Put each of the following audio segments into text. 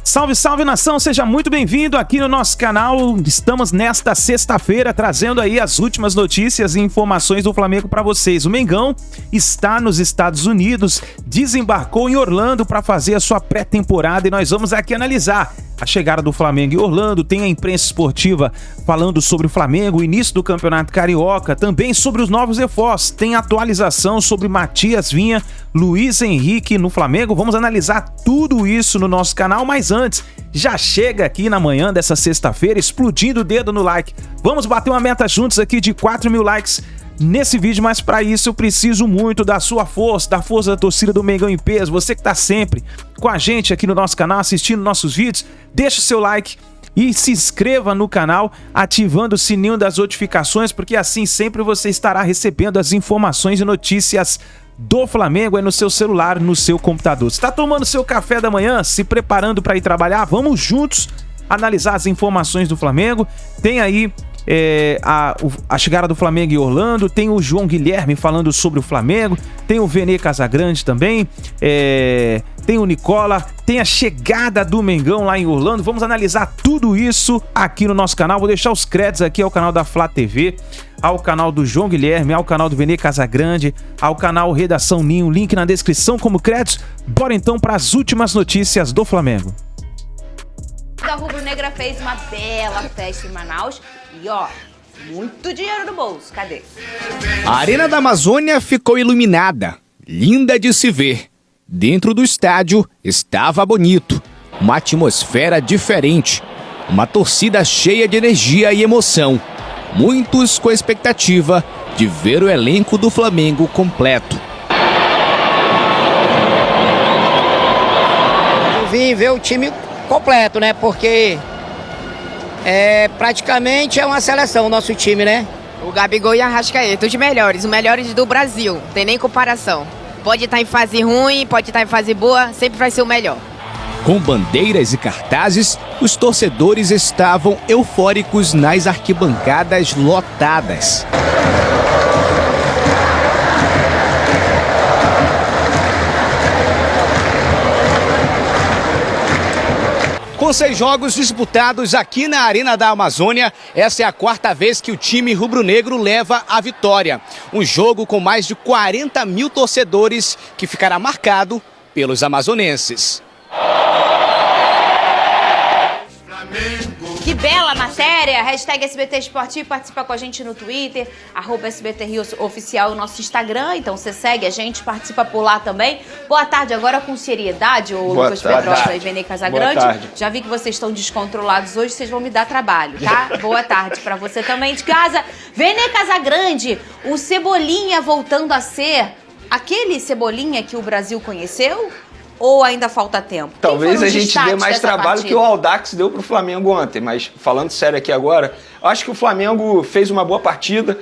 Salve, salve nação, seja muito bem-vindo aqui no nosso canal. Estamos nesta sexta-feira trazendo aí as últimas notícias e informações do Flamengo para vocês. O Mengão está nos Estados Unidos, desembarcou em Orlando para fazer a sua pré-temporada e nós vamos aqui analisar a chegada do Flamengo em Orlando. Tem a imprensa esportiva falando sobre o Flamengo, o início do Campeonato Carioca, também sobre os novos reforços. Tem atualização sobre Matias Vinha, Luiz Henrique no Flamengo. Vamos analisar tudo isso no nosso canal, mas antes, já chega aqui na manhã dessa sexta-feira explodindo o dedo no like. Vamos bater uma meta juntos aqui de 4.000 likes nesse vídeo, mas para isso eu preciso muito da sua força, da força da torcida do Mengão em peso. Você que tá sempre com a gente aqui no nosso canal, assistindo nossos vídeos, deixa o seu like e se inscreva no canal, ativando o sininho das notificações, porque assim sempre você estará recebendo as informações e notícias do Flamengo no seu celular, no seu computador. Você tá tomando seu café da manhã, se preparando para ir trabalhar? Vamos juntos analisar as informações do Flamengo. Tem aí a chegada do Flamengo em Orlando, tem o João Guilherme falando sobre o Flamengo, tem o Vene Casagrande também, tem o Nicola, tem a chegada do Mengão lá em Orlando. Vamos analisar tudo isso aqui no nosso canal. Vou deixar os créditos aqui ao canal da Flá TV, ao canal do João Guilherme, ao canal do Vene Casagrande, ao canal Redação Ninho, link na descrição como créditos. Bora então para as últimas notícias do Flamengo. A rubro-negra fez uma bela festa em Manaus e ó, muito dinheiro no bolso, cadê? A Arena da Amazônia ficou iluminada, linda de se ver. Dentro do estádio estava bonito, uma atmosfera diferente, uma torcida cheia de energia e emoção. Muitos com a expectativa de ver o elenco do Flamengo completo. Eu vim ver o time completo, né? Porque praticamente é uma seleção o nosso time, né? O Gabigol e a Arrascaeta, os melhores do Brasil, não tem nem comparação. Pode estar em fase ruim, pode estar em fase boa, sempre vai ser o melhor. Com bandeiras e cartazes, os torcedores estavam eufóricos nas arquibancadas lotadas. Com 6 jogos disputados aqui na Arena da Amazônia, essa é a 4ª vez que o time rubro-negro leva a vitória. Um jogo com mais de 40 mil torcedores que ficará marcado pelos amazonenses. Que bela matéria! Hashtag SBT Esportivo, participa com a gente no Twitter, @SBT Rio Oficial, o nosso Instagram, então você segue a gente, participa por lá também. Boa tarde, agora com seriedade, o Lucas Pedrosa e Vene Casagrande. Já vi que vocês estão descontrolados hoje, vocês vão me dar trabalho, tá? Boa tarde pra você também de casa. Vene Casagrande, o Cebolinha voltando a ser aquele Cebolinha que o Brasil conheceu? Ou ainda falta tempo? Talvez a gente dê mais trabalho que o Audax deu pro Flamengo ontem, mas falando sério aqui agora, acho que o Flamengo fez uma boa partida,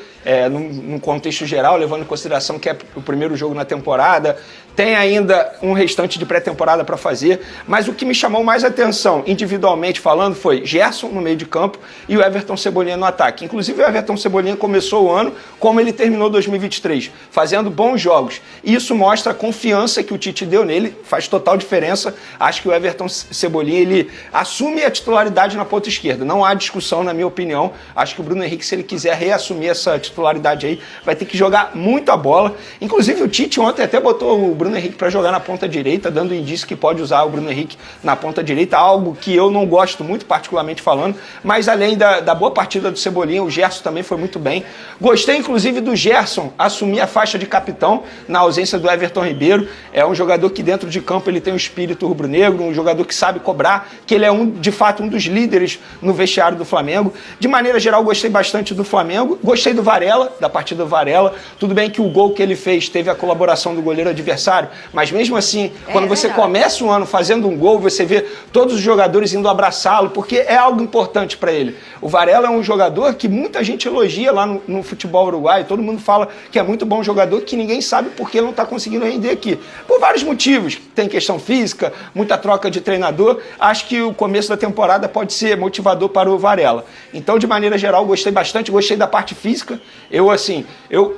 num contexto geral, levando em consideração que é o primeiro jogo na temporada, tem ainda um restante de pré-temporada para fazer, mas o que me chamou mais atenção, individualmente falando, foi Gerson no meio de campo e o Everton Cebolinha no ataque. Inclusive o Everton Cebolinha começou o ano como ele terminou 2023, fazendo bons jogos. E isso mostra a confiança que o Tite deu nele, faz total diferença. Acho que o Everton Cebolinha, ele assume a titularidade na ponta esquerda. Não há discussão, na minha opinião. Acho que o Bruno Henrique, se ele quiser reassumir essa titularidade aí, vai ter que jogar muito a bola. Inclusive o Tite ontem até botou o Bruno Henrique para jogar na ponta direita, dando indício que pode usar o Bruno Henrique na ponta direita, algo que eu não gosto muito, particularmente falando, mas além da boa partida do Cebolinha, o Gerson também foi muito bem. Gostei, inclusive, do Gerson assumir a faixa de capitão na ausência do Everton Ribeiro. É um jogador que dentro de campo ele tem um espírito rubro-negro, um jogador que sabe cobrar, que ele é de fato um dos líderes no vestiário do Flamengo. De maneira geral, gostei bastante do Flamengo. Gostei do Varela, da partida do Varela. Tudo bem que o gol que ele fez teve a colaboração do goleiro adversário, mas mesmo assim, quando você começa o ano fazendo um gol, você vê todos os jogadores indo abraçá-lo, porque é algo importante para ele. O Varela é um jogador que muita gente elogia lá no futebol uruguaio, todo mundo fala que é muito bom jogador, que ninguém sabe por que ele não está conseguindo render aqui. Por vários motivos, tem questão física, muita troca de treinador. Acho que o começo da temporada pode ser motivador para o Varela. Então, de maneira geral, gostei bastante, gostei da parte física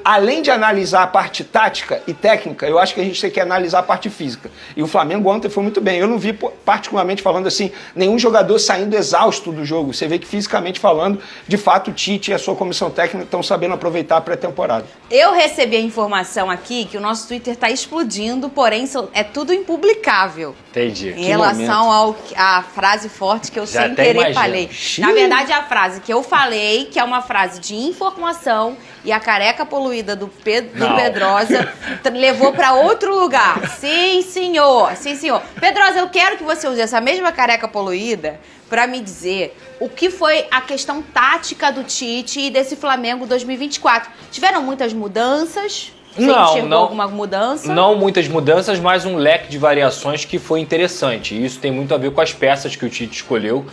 Além de analisar a parte tática e técnica, eu acho que a gente tem que analisar a parte física. E o Flamengo ontem foi muito bem. Eu não vi, particularmente falando assim, nenhum jogador saindo exausto do jogo. Você vê que fisicamente falando, de fato, o Tite e a sua comissão técnica estão sabendo aproveitar a pré-temporada. Eu recebi a informação aqui que o nosso Twitter está explodindo, porém é tudo impublicável. Entendi. Em relação à frase forte que eu já sem querer falei. Na verdade, a frase que eu falei, que é uma frase de informação, e a careca poluída do Pedrosa levou para outro lugar. Sim, senhor. Sim, senhor. Pedrosa, eu quero que você use essa mesma careca poluída para me dizer o que foi a questão tática do Tite e desse Flamengo 2024. Tiveram muitas mudanças? Você enxergou alguma mudança? Não muitas mudanças, mas um leque de variações que foi interessante. E isso tem muito a ver com as peças que o Tite escolheu.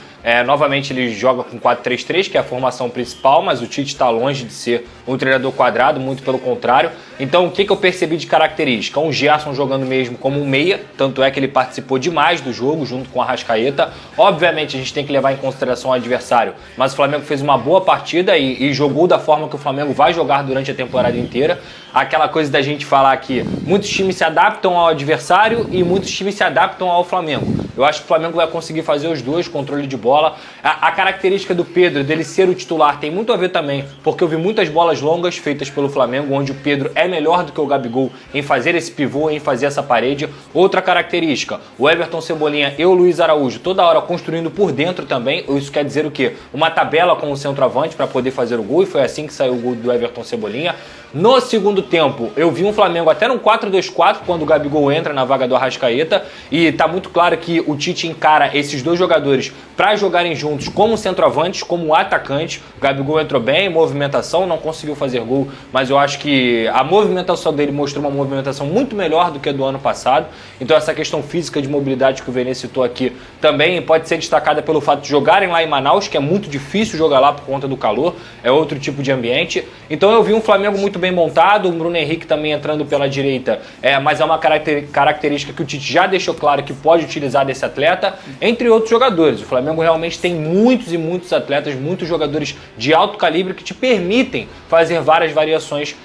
Novamente ele joga com 4-3-3, que é a formação principal, mas o Tite está longe de ser um treinador quadrado, muito pelo contrário. Então o que eu percebi de característica? Um Gerson jogando mesmo como um meia, tanto é que ele participou demais do jogo, junto com a Arrascaeta. Obviamente a gente tem que levar em consideração o adversário, mas o Flamengo fez uma boa partida e jogou da forma que o Flamengo vai jogar durante a temporada inteira. Aquela coisa da gente falar que muitos times se adaptam ao adversário e muitos times se adaptam ao Flamengo. Eu acho que o Flamengo vai conseguir fazer os dois, controle de bola. A característica do Pedro, dele ser o titular, tem muito a ver também, porque eu vi muitas bolas longas feitas pelo Flamengo, onde o Pedro é melhor do que o Gabigol em fazer esse pivô, em fazer essa parede. Outra característica, o Everton Cebolinha e o Luiz Araújo toda hora construindo por dentro também. Isso quer dizer o quê? Uma tabela com o centroavante para poder fazer o gol, e foi assim que saiu o gol do Everton Cebolinha. No segundo tempo, eu vi um Flamengo até num 4-2-4, quando o Gabigol entra na vaga do Arrascaeta, e tá muito claro que o Tite encara esses dois jogadores para jogarem juntos como centroavantes, como atacantes. O Gabigol entrou bem, movimentação, não conseguiu fazer gol, mas eu acho que a movimentação dele mostrou uma movimentação muito melhor do que a do ano passado. Então essa questão física de mobilidade que o Vene citou aqui também pode ser destacada pelo fato de jogarem lá em Manaus, que é muito difícil jogar lá por conta do calor, é outro tipo de ambiente. Então eu vi um Flamengo muito bem montado, o Bruno Henrique também entrando pela direita, mas é uma característica que o Tite já deixou claro que pode utilizar desse atleta, entre outros jogadores. O Flamengo realmente tem muitos e muitos atletas, muitos jogadores de alto calibre que te permitem fazer várias variações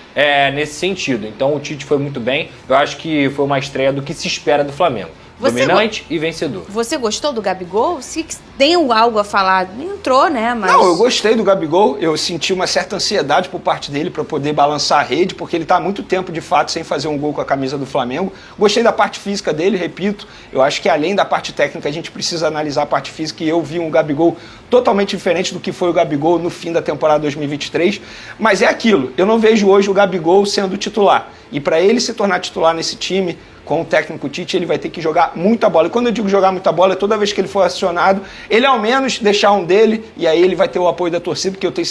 nesse sentido. Então o Tite foi muito bem, eu acho que foi uma estreia do que se espera do Flamengo. Dominante e vencedor. Você gostou do Gabigol? Se tem algo a falar, nem entrou, né? Mas... Não, eu gostei do Gabigol. Eu senti uma certa ansiedade por parte dele para poder balançar a rede, porque ele está há muito tempo, de fato, sem fazer um gol com a camisa do Flamengo. Gostei da parte física dele, repito. Eu acho que além da parte técnica, a gente precisa analisar a parte física, e eu vi um Gabigol totalmente diferente do que foi o Gabigol no fim da temporada 2023. Mas é aquilo, eu não vejo hoje o Gabigol sendo titular. E para ele se tornar titular nesse time, com o técnico Tite, ele vai ter que jogar muita bola. E quando eu digo jogar muita bola, é toda vez que ele for acionado, ele ao menos deixar um dele, e aí ele vai ter o apoio da torcida, porque eu tenho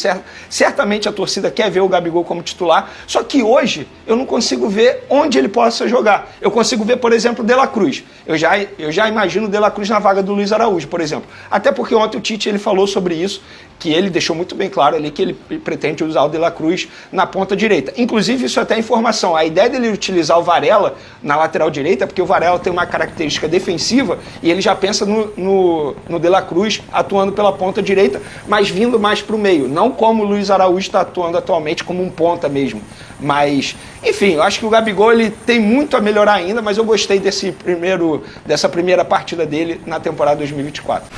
certamente a torcida quer ver o Gabigol como titular. Só que hoje eu não consigo ver onde ele possa jogar. Eu consigo ver, por exemplo, o De La Cruz. Eu já imagino o De La Cruz na vaga do Luiz Araújo, por exemplo. Até porque ontem o Tite ele falou sobre isso, que ele deixou muito bem claro ali que ele pretende usar o De La Cruz na ponta direita. Inclusive, isso é até informação. A ideia dele utilizar o Varela na lateral direita, porque o Varela tem uma característica defensiva e ele já pensa no De La Cruz atuando pela ponta direita, mas vindo mais para o meio. Não como o Luiz Araújo está atuando atualmente, como um ponta mesmo. Mas, enfim, eu acho que o Gabigol ele tem muito a melhorar ainda, mas eu gostei dessa primeira partida dele na temporada 2024.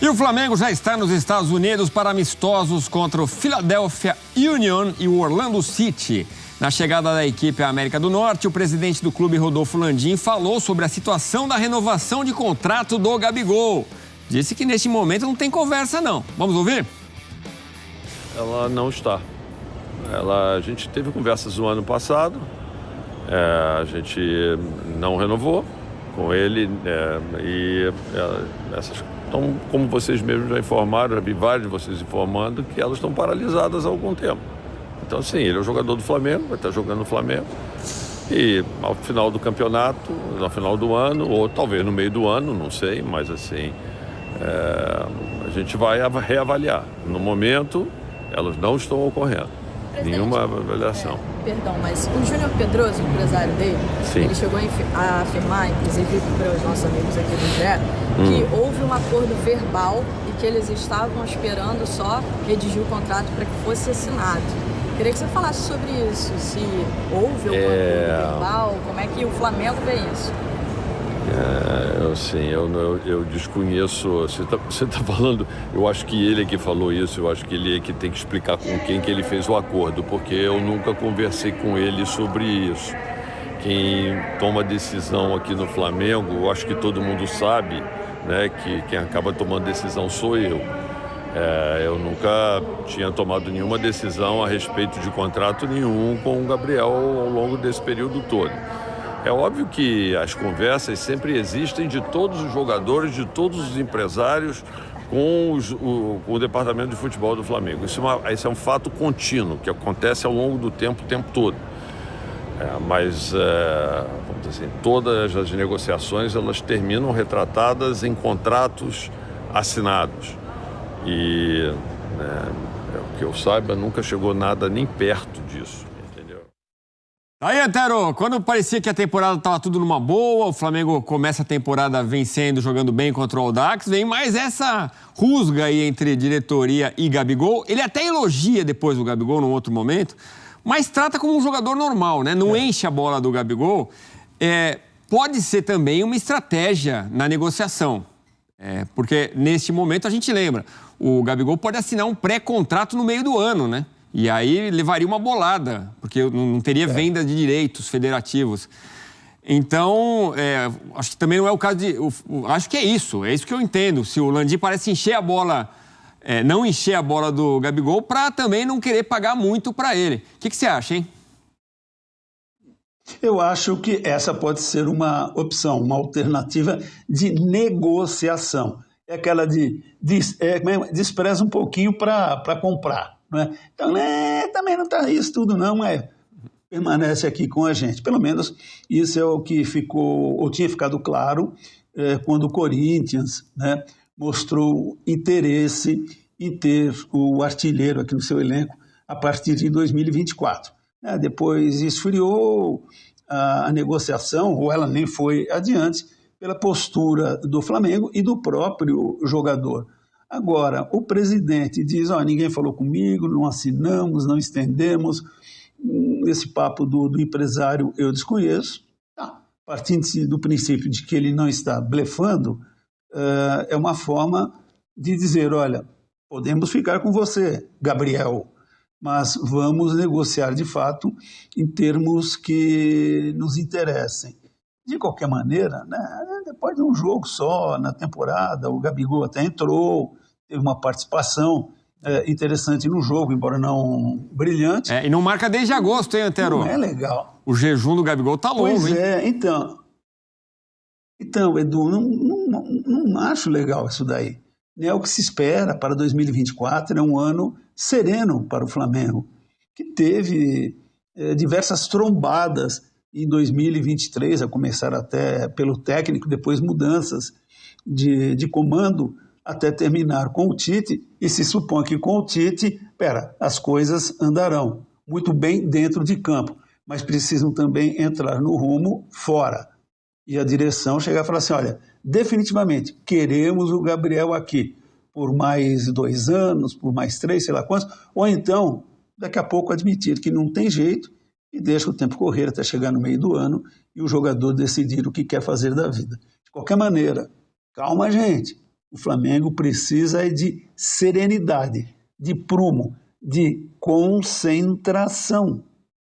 E o Flamengo já está nos Estados Unidos para amistosos contra o Philadelphia Union e o Orlando City. Na chegada da equipe à América do Norte, o presidente do clube, Rodolfo Landim, falou sobre a situação da renovação de contrato do Gabigol. Disse que neste momento não tem conversa, não. Vamos ouvir? Ela não está. A gente teve conversas no ano passado, a gente não renovou com ele então, como vocês mesmos já informaram, já vi vários de vocês informando que elas estão paralisadas há algum tempo. Então, sim, ele é o jogador do Flamengo, vai estar jogando no Flamengo. E ao final do campeonato, no final do ano, ou talvez no meio do ano, não sei, mas assim, a gente vai reavaliar. No momento, elas não estão ocorrendo. nenhuma avaliação. Perdão, mas o Júnior Pedroso, o empresário dele, Sim. ele chegou a afirmar, inclusive para os nossos amigos aqui do GE, que houve um acordo verbal e que eles estavam esperando só redigir o contrato para que fosse assinado. Queria que você falasse sobre isso, se houve algum acordo verbal, como é que o Flamengo vê isso? Eu desconheço. Você tá falando. Eu acho que ele é que falou isso. Eu acho que ele é que tem que explicar com quem que ele fez o acordo, porque eu nunca conversei com ele sobre isso. Quem toma decisão aqui no Flamengo, eu acho que todo mundo sabe, né, que quem acaba tomando decisão sou eu. Eu nunca tinha tomado nenhuma decisão a respeito de contrato nenhum com o Gabriel ao longo desse período todo. É óbvio que as conversas sempre existem de todos os jogadores, de todos os empresários com o departamento de futebol do Flamengo. Isso é um fato contínuo, que acontece ao longo do tempo, o tempo todo. Mas, vamos dizer assim, todas as negociações elas terminam retratadas em contratos assinados. E, o que eu saiba, nunca chegou nada nem perto disso. Aí, Antero, quando parecia que a temporada estava tudo numa boa, o Flamengo começa a temporada vencendo, jogando bem contra o Audax, vem mais essa rusga aí entre diretoria e Gabigol. Ele até elogia depois o Gabigol num outro momento, mas trata como um jogador normal, né? Não enche a bola do Gabigol. Pode ser também uma estratégia na negociação, porque neste momento a gente lembra, o Gabigol pode assinar um pré-contrato no meio do ano, né? E aí levaria uma bolada, porque não teria venda de direitos federativos. Então, acho que também não é o caso de... Acho que é isso que eu entendo. Se o Landim parece encher a bola, não encher a bola do Gabigol, para também não querer pagar muito para ele. O que você acha, hein? Eu acho que essa pode ser uma opção, uma alternativa de negociação. É aquela despreza um pouquinho para comprar. Então, também não está isso tudo não, permanece aqui com a gente. Pelo menos isso é o que ficou, ou tinha ficado claro quando o Corinthians, né, mostrou interesse em ter o artilheiro aqui no seu elenco a partir de 2024. Depois esfriou a negociação, ou ela nem foi adiante, pela postura do Flamengo e do próprio jogador. Agora, o presidente diz, ninguém falou comigo, não assinamos, não estendemos, esse papo do empresário eu desconheço. Partindo-se do princípio de que ele não está blefando, é uma forma de dizer, olha, podemos ficar com você, Gabriel, mas vamos negociar de fato em termos que nos interessem. De qualquer maneira, né, depois de um jogo só na temporada, o Gabigol até entrou, teve uma participação interessante no jogo, embora não brilhante. E não marca desde agosto, hein, Antero? Não é legal. O jejum do Gabigol tá longo, pois hein? Então, Edu, não acho legal isso daí. É o que se espera para 2024, é um ano sereno para o Flamengo, que teve diversas trombadas em 2023, a começar até pelo técnico, depois mudanças de comando, até terminar com o Tite, e se supõe que com o Tite, as coisas andarão muito bem dentro de campo, mas precisam também entrar no rumo fora. E a direção chegar e falar assim, olha, definitivamente, queremos o Gabriel aqui por mais 2 anos, por mais 3, sei lá quantos, ou então, daqui a pouco admitir que não tem jeito e deixa o tempo correr até chegar no meio do ano e o jogador decidir o que quer fazer da vida. De qualquer maneira, calma, gente. O Flamengo precisa de serenidade, de prumo, de concentração,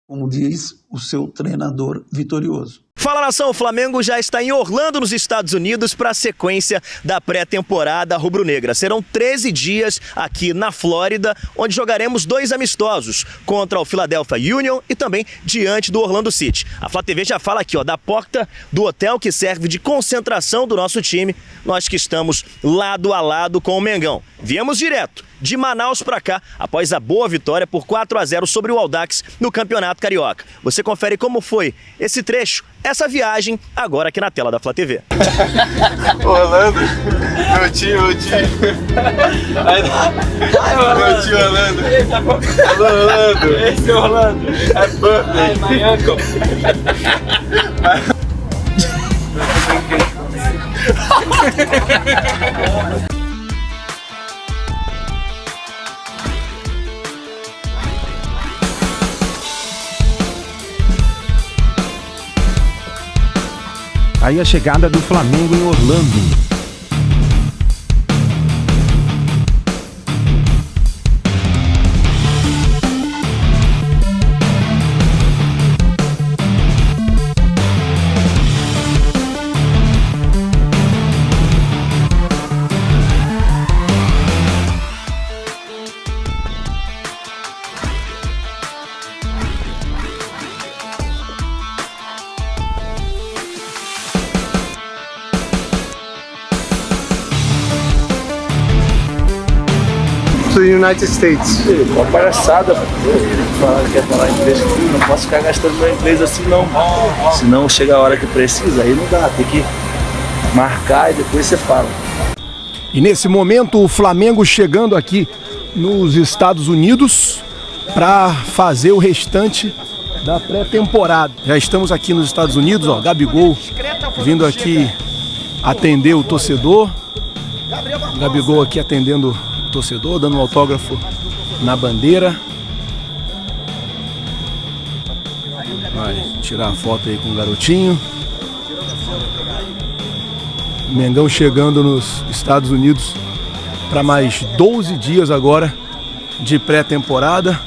como diz o seu treinador vitorioso. Fala, nação, o Flamengo já está em Orlando, nos Estados Unidos, para a sequência da pré-temporada rubro-negra. Serão 13 dias aqui na Flórida, onde jogaremos 2 amistosos contra o Philadelphia Union e também diante do Orlando City. A Flá TV já fala aqui, da porta do hotel que serve de concentração do nosso time, nós que estamos lado a lado com o Mengão. Viemos direto de Manaus para cá, após a boa vitória por 4-0 sobre o Audax no Campeonato Carioca. Você confere como foi esse trecho, essa viagem, agora aqui na tela da Flá TV. Orlando, meu tio. Meu tio Orlando. Orlando. Esse Orlando. É birthday. My uncle. Aí a chegada do Flamengo em Orlando. United States. Uma palhaçada, falar que quer falar inglês comigo, não posso ficar gastando meu inglês assim não. Senão chega a hora que precisa, aí não dá, tem que marcar e depois você fala. E nesse momento o Flamengo chegando aqui nos Estados Unidos para fazer o restante da pré-temporada. Já estamos aqui nos Estados Unidos, ó, Gabigol vindo aqui atender o torcedor. Gabigol aqui atendendo torcedor, dando um autógrafo na bandeira. Vai tirar a foto aí com o garotinho. Mengão chegando nos Estados Unidos para mais 12 dias agora de pré-temporada.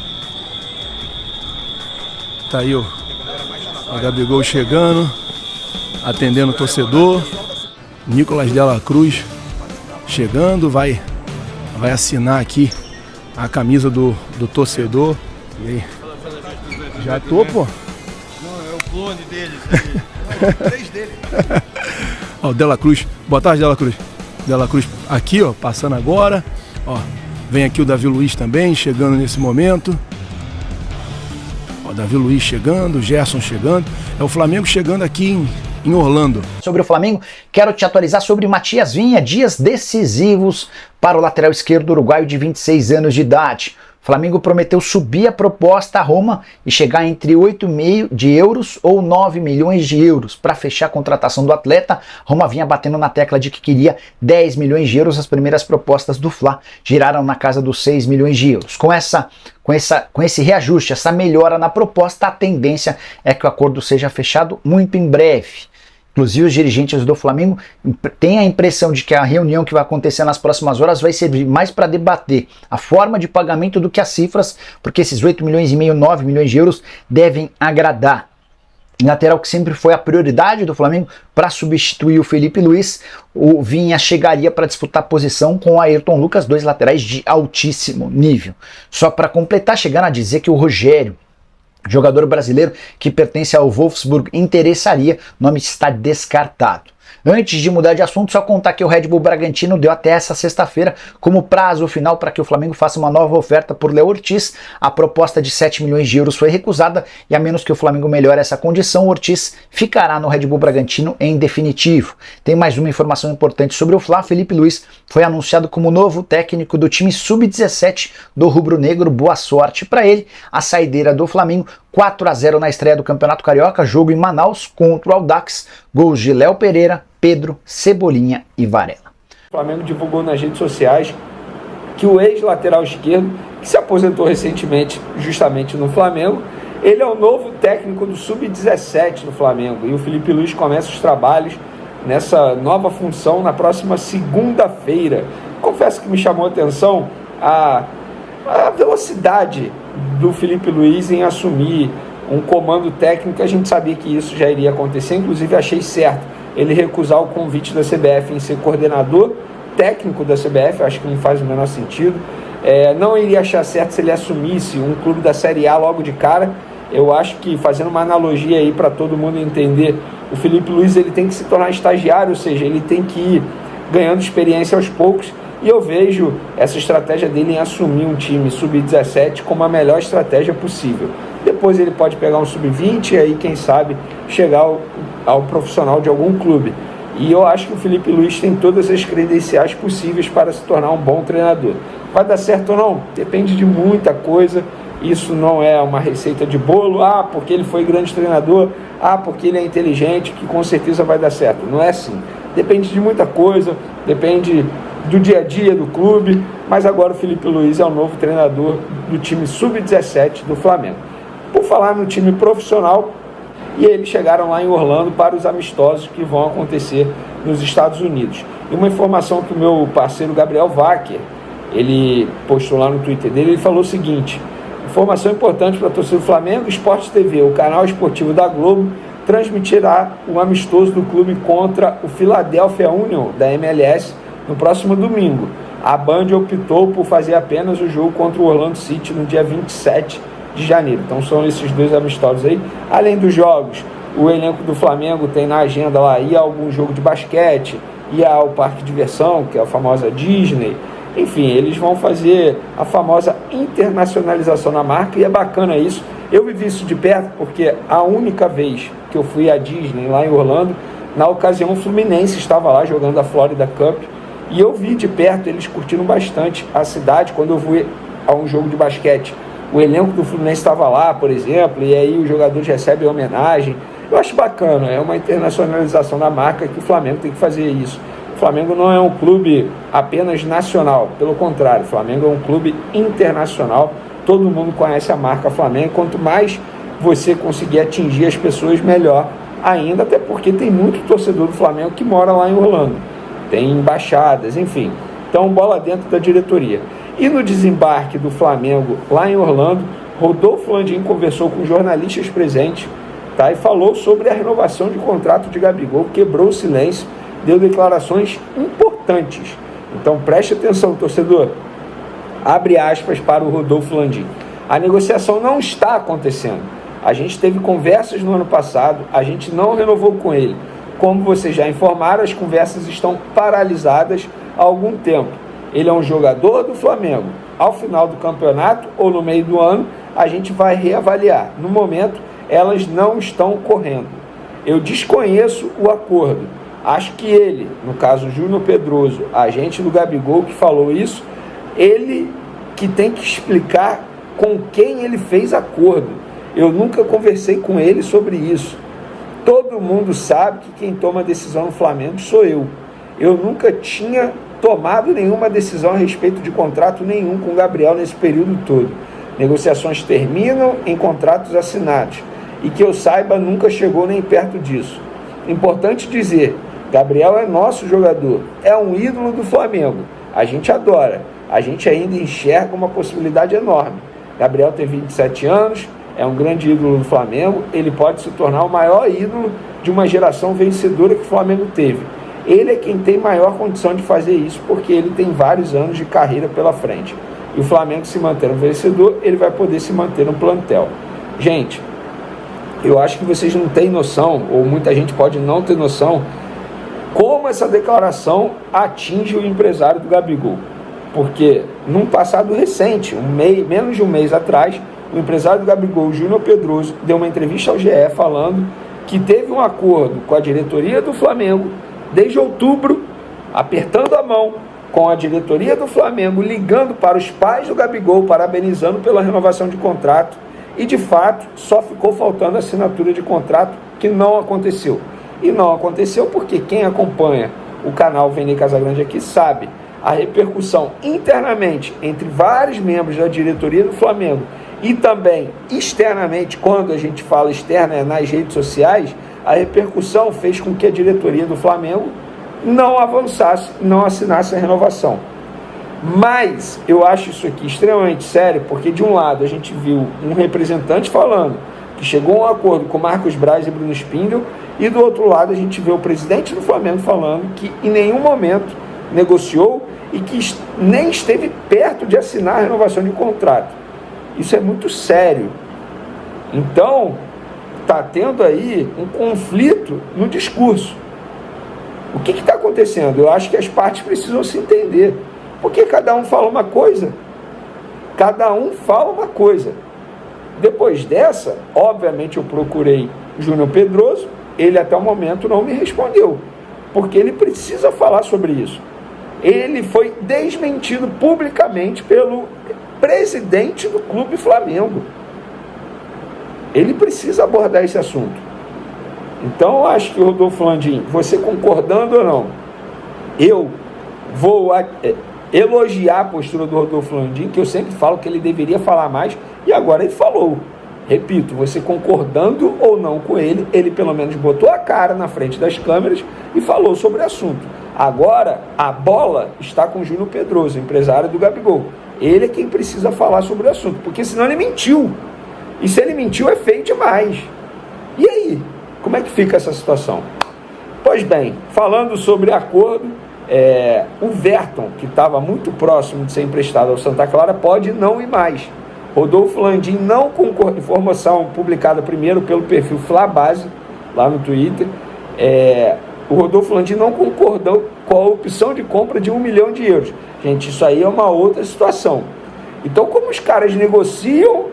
Tá aí o Gabigol chegando, atendendo o torcedor. Nicolás Dela Cruz chegando, vai assinar aqui a camisa do torcedor. E aí? Já tô, pô? Não, é o clone dele. Três dele. Ó, Dela Cruz. Boa tarde, Dela Cruz. Dela Cruz aqui, ó, passando agora. Ó, vem aqui o Davi Luiz também, chegando nesse momento. Ó, Davi Luiz chegando, Gerson chegando. É o Flamengo chegando aqui em Orlando. Sobre o Flamengo, quero te atualizar sobre Matias Vinha, dias decisivos para o lateral esquerdo uruguaio de 26 anos de idade. O Flamengo prometeu subir a proposta a Roma e chegar entre 8,5 de euros ou 9 milhões de euros para fechar a contratação do atleta. Roma vinha batendo na tecla de que queria 10 milhões de euros. As primeiras propostas do Fla giraram na casa dos 6 milhões de euros. Com esse reajuste, essa melhora na proposta, a tendência é que o acordo seja fechado muito em breve. Inclusive, os dirigentes do Flamengo têm a impressão de que a reunião que vai acontecer nas próximas horas vai servir mais para debater a forma de pagamento do que as cifras, porque esses 8 milhões e meio, 9 milhões de euros devem agradar. Lateral que sempre foi a prioridade do Flamengo para substituir o Felipe Luiz, o Vinha chegaria para disputar posição com o Ayrton Lucas, dois laterais de altíssimo nível. Só para completar, chegando a dizer que o Rogério, jogador brasileiro que pertence ao Wolfsburg, interessaria, o nome está descartado. Antes de mudar de assunto, só contar que o Red Bull Bragantino deu até essa sexta-feira como prazo final para que o Flamengo faça uma nova oferta por Léo Ortiz. A proposta de 7 milhões de euros foi recusada e a menos que o Flamengo melhore essa condição, o Ortiz ficará no Red Bull Bragantino em definitivo. Tem mais uma informação importante sobre o Fla. Felipe Luiz foi anunciado como novo técnico do time sub-17 do rubro-negro. Boa sorte para ele. A saideira do Flamengo, 4-0 na estreia do Campeonato Carioca, jogo em Manaus contra o Audax, gols de Léo Pereira, Pedro, Cebolinha e Varela. O Flamengo divulgou nas redes sociais que o ex-lateral esquerdo, que se aposentou recentemente justamente no Flamengo, ele é o novo técnico do Sub-17 no Flamengo. E o Felipe Luiz começa os trabalhos nessa nova função na próxima segunda-feira. Confesso que me chamou a atenção a velocidade do Felipe Luiz em assumir um comando técnico. A gente sabia que isso já iria acontecer, inclusive achei certo ele recusar o convite da CBF em ser coordenador técnico da CBF, acho que não faz o menor sentido. Não iria achar certo se ele assumisse um clube da Série A logo de cara. Eu acho que, fazendo uma analogia aí para todo mundo entender, o Felipe Luiz ele tem que se tornar estagiário, ou seja, ele tem que ir ganhando experiência aos poucos. E eu vejo essa estratégia dele em assumir um time sub-17 como a melhor estratégia possível. Depois ele pode pegar um sub-20 e aí, quem sabe, chegar ao profissional de algum clube. E eu acho que o Felipe Luiz tem todas as credenciais possíveis para se tornar um bom treinador. Vai dar certo ou não? Depende de muita coisa. Isso não é uma receita de bolo. Porque ele foi grande treinador. Porque ele é inteligente, que com certeza vai dar certo. Não é assim. Depende de muita coisa. Depende do dia a dia do clube. Mas agora o Felipe Luiz é o novo treinador do time sub-17 do Flamengo. Por falar no time profissional, e eles chegaram lá em Orlando para os amistosos que vão acontecer nos Estados Unidos. E uma informação que o meu parceiro Gabriel Wacker, ele postou lá no Twitter dele, ele falou o seguinte: informação importante para a torcida do Flamengo: Sport TV, o canal esportivo da Globo, transmitirá um amistoso do clube contra o Philadelphia Union, da MLS, no próximo domingo. A Band optou por fazer apenas o jogo contra o Orlando City no dia 27 de janeiro. Então são esses dois amistosos aí. Além dos jogos, o elenco do Flamengo tem na agenda lá ir a algum jogo de basquete, ir ao parque de diversão, que é a famosa Disney. Enfim, eles vão fazer a famosa internacionalização da marca, e é bacana isso. Eu vivi isso de perto porque a única vez que eu fui à Disney lá em Orlando, na ocasião o Fluminense estava lá jogando a Florida Cup, e eu vi de perto eles curtindo bastante a cidade. Quando eu fui a um jogo de basquete, o elenco do Fluminense estava lá, por exemplo, e aí os jogadores recebem homenagem. Eu acho bacana, é uma internacionalização da marca que o Flamengo tem que fazer isso. O Flamengo não é um clube apenas nacional, pelo contrário, o Flamengo é um clube internacional. Todo mundo conhece a marca Flamengo. Quanto mais você conseguir atingir as pessoas, melhor ainda, até porque tem muito torcedor do Flamengo que mora lá em Orlando. Tem embaixadas, enfim. Então, bola dentro da diretoria. E no desembarque do Flamengo lá em Orlando, Rodolfo Landim conversou com jornalistas presentes, e falou sobre a renovação de contrato de Gabigol, quebrou o silêncio, deu declarações importantes. Então preste atenção, torcedor. Abre aspas para o Rodolfo Landim. A negociação não está acontecendo. A gente teve conversas no ano passado, a gente não renovou com ele. Como vocês já informaram, as conversas estão paralisadas há algum tempo. Ele é um jogador do Flamengo. Ao final do campeonato ou no meio do ano, a gente vai reavaliar. No momento, elas não estão correndo. Eu desconheço o acordo. Acho que ele, no caso Júnior Pedroso, agente do Gabigol, que falou isso, ele que tem que explicar com quem ele fez acordo. Eu nunca conversei com ele sobre isso. Todo mundo sabe que quem toma a decisão no Flamengo sou eu. Eu nunca tinha tomado nenhuma decisão a respeito de contrato nenhum com o Gabriel nesse período todo. Negociações terminam em contratos assinados. E que eu saiba, nunca chegou nem perto disso. Importante dizer, Gabriel é nosso jogador, é um ídolo do Flamengo. A gente adora, a gente ainda enxerga uma possibilidade enorme. Gabriel tem 27 anos, é um grande ídolo do Flamengo, ele pode se tornar o maior ídolo de uma geração vencedora que o Flamengo teve. Ele é quem tem maior condição de fazer isso, porque ele tem vários anos de carreira pela frente. E o Flamengo, se manter um vencedor, ele vai poder se manter no plantel. Gente, eu acho que vocês não têm noção, ou muita gente pode não ter noção, como essa declaração atinge o empresário do Gabigol. Porque, num passado recente, menos de um mês atrás, o empresário do Gabigol, Júnior Pedroso, deu uma entrevista ao GE falando que teve um acordo com a diretoria do Flamengo desde outubro, apertando a mão com a diretoria do Flamengo, ligando para os pais do Gabigol, parabenizando pela renovação de contrato, e de fato só ficou faltando a assinatura de contrato, que não aconteceu. E não aconteceu porque quem acompanha o canal Vene Casagrande aqui sabe a repercussão internamente entre vários membros da diretoria do Flamengo e também externamente, quando a gente fala externa, é nas redes sociais, a repercussão fez com que a diretoria do Flamengo não avançasse, não assinasse a renovação. Mas eu acho isso aqui extremamente sério, porque de um lado a gente viu um representante falando que chegou a um acordo com Marcos Braz e Bruno Spindel, e do outro lado a gente vê o presidente do Flamengo falando que em nenhum momento negociou e que nem esteve perto de assinar a renovação de contrato. Isso é muito sério. Então, está tendo aí um conflito no discurso. O que está acontecendo? Eu acho que as partes precisam se entender. Porque cada um fala uma coisa. Cada um fala uma coisa. Depois dessa, obviamente eu procurei Júnior Pedroso, ele até o momento não me respondeu, porque ele precisa falar sobre isso. Ele foi desmentido publicamente pelo presidente do Clube Flamengo. Ele precisa abordar esse assunto. Então eu acho que, Rodolfo Landim, você concordando ou não, eu vou elogiar a postura do Rodolfo Landim, que eu sempre falo que ele deveria falar mais, e agora ele falou. Repito, você concordando ou não com ele, ele pelo menos botou a cara na frente das câmeras e falou sobre o assunto. Agora, a bola está com o Júnior Pedroso, empresário do Gabigol. Ele é quem precisa falar sobre o assunto, porque senão ele mentiu. E se ele mentiu, é feio demais. E aí? Como é que fica essa situação? Pois bem, falando sobre acordo, o Verton, que estava muito próximo de ser emprestado ao Santa Clara, pode não ir mais. Rodolfo Landim não concordou, informação publicada primeiro pelo perfil Flabase, lá no Twitter, o Rodolfo Landim não concordou com a opção de compra de 1 milhão de euros. Gente, isso aí é uma outra situação. Então, como os caras negociam,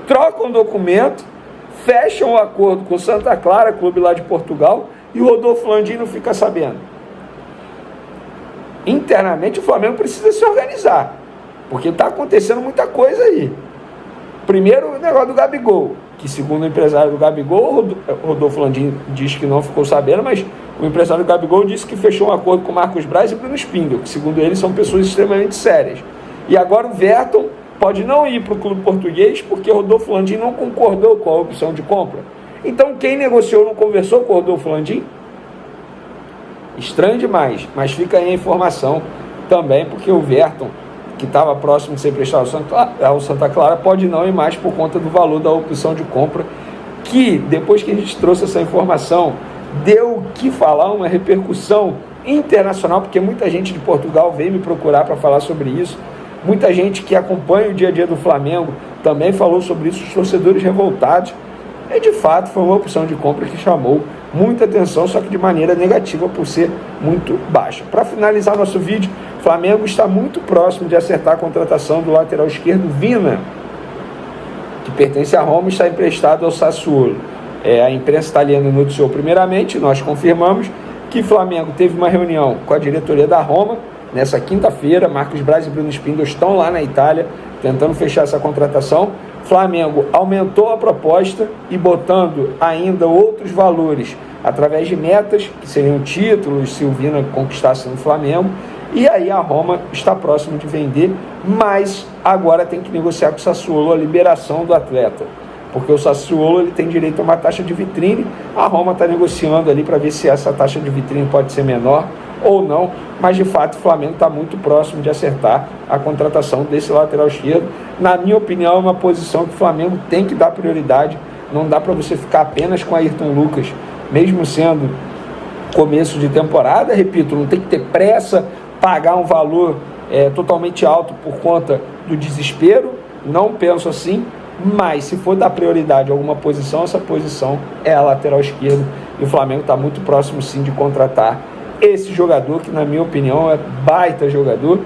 trocam documento, fecham o acordo com o Santa Clara, clube lá de Portugal, e o Rodolfo Landim não fica sabendo. Internamente, o Flamengo precisa se organizar, porque está acontecendo muita coisa aí. Primeiro, o negócio do Gabigol, que segundo o empresário do Gabigol, o Rodolfo Landim diz que não ficou sabendo, mas o empresário do Gabigol disse que fechou um acordo com Marcos Braz e Bruno Spindel, que segundo ele são pessoas extremamente sérias. E agora o Verton pode não ir para o clube português porque o Rodolfo Landim não concordou com a opção de compra. Então quem negociou não conversou com o Rodolfo Landim? Estranho demais, mas fica aí a informação também, porque o Verton, que estava próximo de ser emprestado ao Santa Clara, pode não ir mais por conta do valor da opção de compra, que depois que a gente trouxe essa informação, deu o que falar, uma repercussão internacional, porque muita gente de Portugal veio me procurar para falar sobre isso, muita gente que acompanha o dia a dia do Flamengo também falou sobre isso, os torcedores revoltados, e de fato foi uma opção de compra que chamou muita atenção, só que de maneira negativa por ser muito baixa. Para finalizar nosso vídeo, o Flamengo está muito próximo de acertar a contratação do lateral esquerdo Vina, que pertence à Roma e está emprestado ao Sassuolo. A imprensa italiana noticiou primeiramente, nós confirmamos que o Flamengo teve uma reunião com a diretoria da Roma nessa quinta-feira. Marcos Braz e Bruno Spindel estão lá na Itália tentando fechar essa contratação. Flamengo aumentou a proposta e botando ainda outros valores através de metas, que seriam títulos se o Vina conquistasse no Flamengo, e aí a Roma está próximo de vender, mas agora tem que negociar com o Sassuolo a liberação do atleta, porque o Sassuolo ele tem direito a uma taxa de vitrine, a Roma está negociando ali para ver se essa taxa de vitrine pode ser menor ou não, mas de fato o Flamengo está muito próximo de acertar a contratação desse lateral esquerdo. Na minha opinião, é uma posição que o Flamengo tem que dar prioridade, não dá para você ficar apenas com Ayrton Lucas, mesmo sendo começo de temporada, repito, não tem que ter pressa, pagar um valor totalmente alto por conta do desespero, não penso assim, mas se for dar prioridade a alguma posição, essa posição é a lateral esquerda, e o Flamengo está muito próximo sim de contratar esse jogador, que na minha opinião é baita jogador.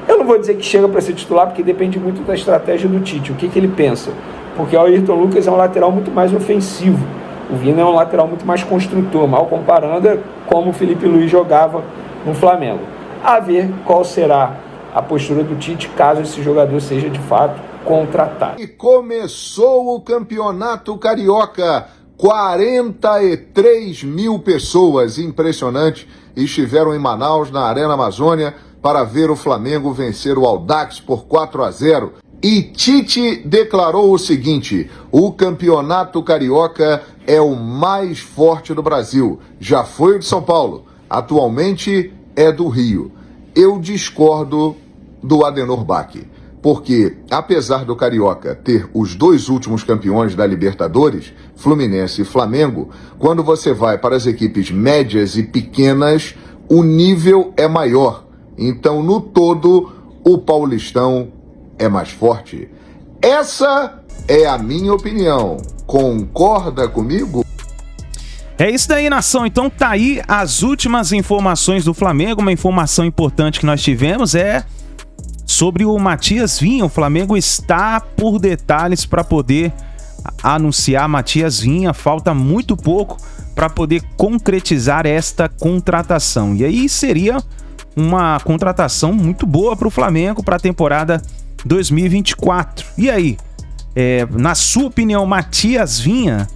Eu não vou dizer que chega para ser titular, porque depende muito da estratégia do Tite, o que ele pensa, porque o Ayrton Lucas é um lateral muito mais ofensivo, o Vina é um lateral muito mais construtor, mal comparando como o Felipe Luiz jogava no Flamengo. A ver qual será a postura do Tite caso esse jogador seja de fato contratado. E começou o Campeonato Carioca. 43 mil pessoas, impressionante, estiveram em Manaus, na Arena Amazônia, para ver o Flamengo vencer o Audax por 4-0. E Tite declarou o seguinte: o Campeonato Carioca é o mais forte do Brasil. Já foi o de São Paulo, atualmente é do Rio. Eu discordo do Adenor Bach, porque, apesar do Carioca ter os dois últimos campeões da Libertadores, Fluminense e Flamengo, quando você vai para as equipes médias e pequenas, o nível é maior. Então, no todo, o Paulistão é mais forte. Essa é a minha opinião. Concorda comigo? É isso daí, nação. Então tá aí as últimas informações do Flamengo. Uma informação importante que nós tivemos é sobre o Matias Vinha. O Flamengo está por detalhes para poder anunciar Matias Vinha. Falta muito pouco para poder concretizar esta contratação. E aí seria uma contratação muito boa para o Flamengo para a temporada 2024. E aí, na sua opinião, Matias Vinha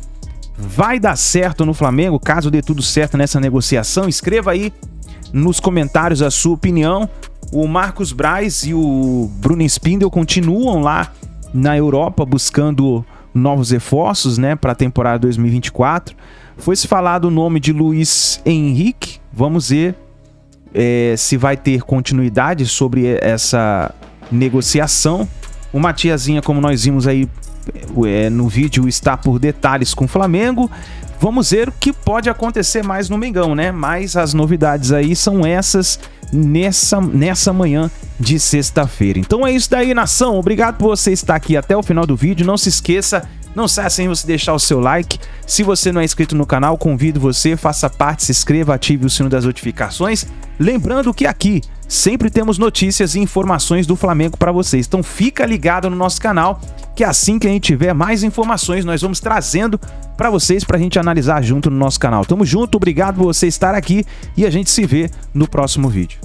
vai dar certo no Flamengo, caso dê tudo certo nessa negociação? Escreva aí nos comentários a sua opinião. O Marcos Braz e o Bruno Spindel continuam lá na Europa buscando novos reforços, né, para a temporada 2024. Foi se falado o nome de Luiz Henrique. Vamos ver se vai ter continuidade sobre essa negociação. O Matiazinha, como nós vimos aí no vídeo, está por detalhes com o Flamengo. Vamos ver o que pode acontecer mais no Mengão, né? Mas as novidades aí são essas nessa manhã de sexta-feira. Então é isso daí, nação. Obrigado por você estar aqui até o final do vídeo. Não se esqueça, não saia sem você deixar o seu like. Se você não é inscrito no canal, convido você, faça parte, se inscreva, ative o sino das notificações. Lembrando que aqui sempre temos notícias e informações do Flamengo para vocês. Então fica ligado no nosso canal, que assim que a gente tiver mais informações, nós vamos trazendo para vocês, para a gente analisar junto no nosso canal. Tamo junto, obrigado por você estar aqui e a gente se vê no próximo vídeo.